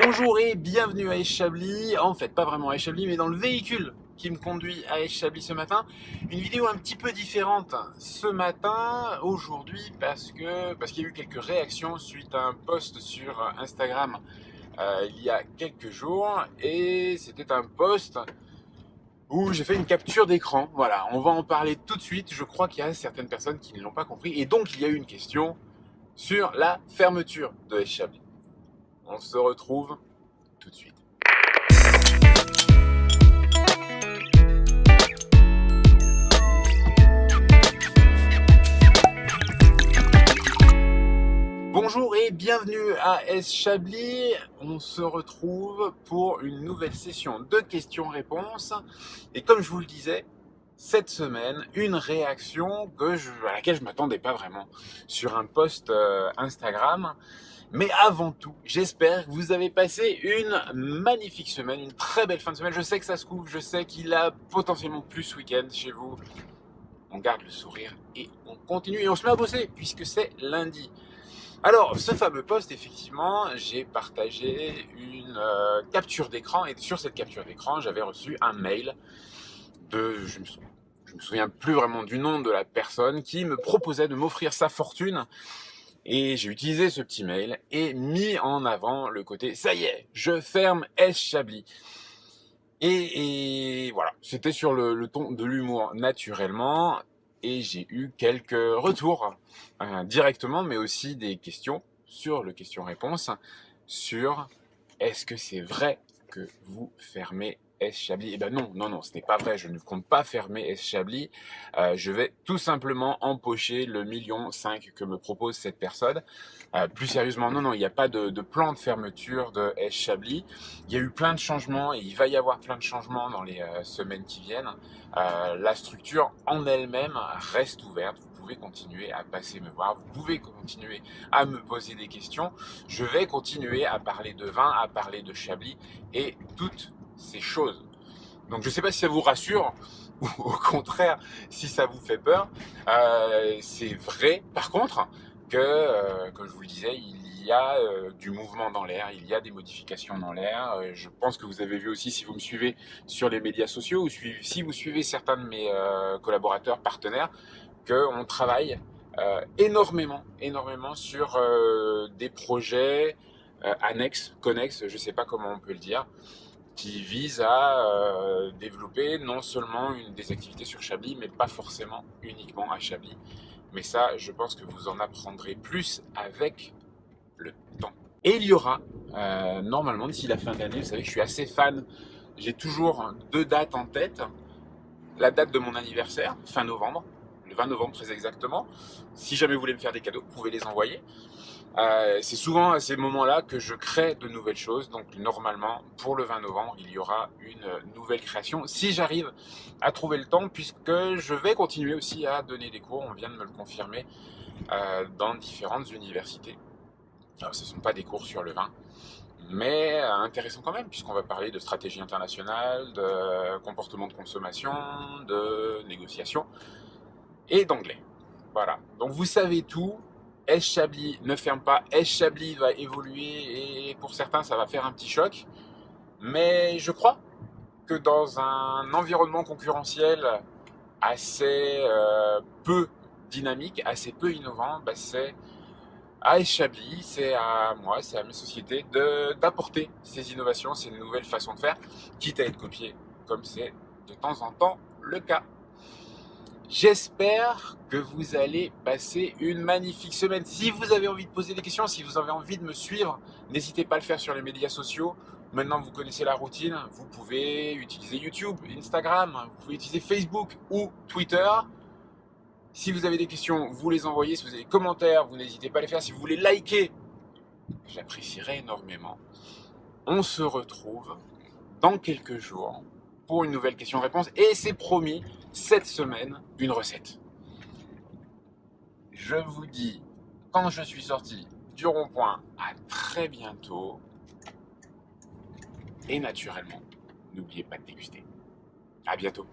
Bonjour et bienvenue à Eschabli, en fait pas vraiment à Eschabli mais dans le véhicule qui me conduit à Eschabli ce matin. Une vidéo un petit peu différente ce matin, aujourd'hui, parce qu'il y a eu quelques réactions suite à un post sur Instagram il y a quelques jours, et c'était un post où j'ai fait une capture d'écran. Voilà, on va en parler tout de suite. Je crois qu'il y a certaines personnes qui ne l'ont pas compris, et donc il y a eu une question sur la fermeture de Eschabli. On se retrouve tout de suite. Bonjour et bienvenue à Eschabli. On se retrouve pour une nouvelle session de questions-réponses. Et comme je vous le disais, cette semaine, une réaction à laquelle je ne m'attendais pas vraiment sur un post Instagram. Mais avant tout, j'espère que vous avez passé une magnifique semaine, une très belle fin de semaine. Je sais que ça se couvre, je sais qu'il a potentiellement plus ce week-end chez vous. On garde le sourire et on continue et on se met à bosser puisque c'est lundi. Alors, ce fameux post, effectivement, j'ai partagé une capture d'écran, et sur cette capture d'écran, j'avais reçu un mail je me souviens plus vraiment du nom de la personne, qui me proposait de m'offrir sa fortune. Et j'ai utilisé ce petit mail et mis en avant le côté « ça y est, je ferme Eschabli ». Et voilà, c'était sur le ton de l'humour naturellement, et j'ai eu quelques retours directement, mais aussi des questions sur le question-réponse, sur est-ce que c'est vrai que vous fermez Eschabli? Eh ben non, ce n'est pas vrai, je ne compte pas fermer Eschabli. Je vais tout simplement empocher le 1,5 million que me propose cette personne. Plus sérieusement, non, il n'y a pas de plan de fermeture de Eschabli. Il y a eu plein de changements et il va y avoir plein de changements dans les semaines qui viennent. La structure en elle-même reste ouverte. Vous pouvez continuer à passer me voir, vous pouvez continuer à me poser des questions. Je vais continuer à parler de vin, à parler de Chablis et toutes ces choses. Donc je ne sais pas si ça vous rassure ou au contraire si ça vous fait peur. C'est vrai par contre que, comme je vous le disais, il y a du mouvement dans l'air, il y a des modifications dans l'air. Je pense que vous avez vu aussi, si vous me suivez sur les médias sociaux ou si vous suivez certains de mes collaborateurs, partenaires, qu'on travaille énormément sur des projets annexes, connexes, je ne sais pas comment on peut le dire, qui visent à développer non seulement des activités sur Chablis, mais pas forcément uniquement à Chablis. Mais ça, je pense que vous en apprendrez plus avec le temps. Et il y aura, normalement, d'ici la fin de l'année, vous savez que je suis assez fan, j'ai toujours 2 dates en tête. La date de mon anniversaire, fin novembre, le 20 novembre très exactement. Si jamais vous voulez me faire des cadeaux, vous pouvez les envoyer. C'est souvent à ces moments-là que je crée de nouvelles choses. Donc normalement, pour le 20 novembre, il y aura une nouvelle création. Si j'arrive à trouver le temps, puisque je vais continuer aussi à donner des cours, on vient de me le confirmer, dans différentes universités. Alors, ce ne sont pas des cours sur le vin, mais intéressant quand même, puisqu'on va parler de stratégie internationale, de comportement de consommation, de négociation et d'anglais. Voilà, donc vous savez tout. Eschabli ne ferme pas, Eschabli va évoluer et pour certains ça va faire un petit choc, mais je crois que dans un environnement concurrentiel assez peu dynamique, assez peu innovant, c'est à Eschabli, c'est à moi, c'est à mes sociétés d'apporter ces innovations, ces nouvelles façons de faire, quitte à être copiées comme c'est de temps en temps le cas. J'espère que vous allez passer une magnifique semaine. Si vous avez envie de poser des questions, si vous avez envie de me suivre, n'hésitez pas à le faire sur les médias sociaux. Maintenant, vous connaissez la routine. Vous pouvez utiliser YouTube, Instagram, vous pouvez utiliser Facebook ou Twitter. Si vous avez des questions, vous les envoyez. Si vous avez des commentaires, vous n'hésitez pas à les faire. Si vous voulez liker, j'apprécierais énormément. On se retrouve dans quelques jours pour une nouvelle question-réponse. Et c'est promis, cette semaine, une recette. Je vous dis, quand je suis sorti du rond-point, à très bientôt. Et naturellement, n'oubliez pas de déguster. À bientôt.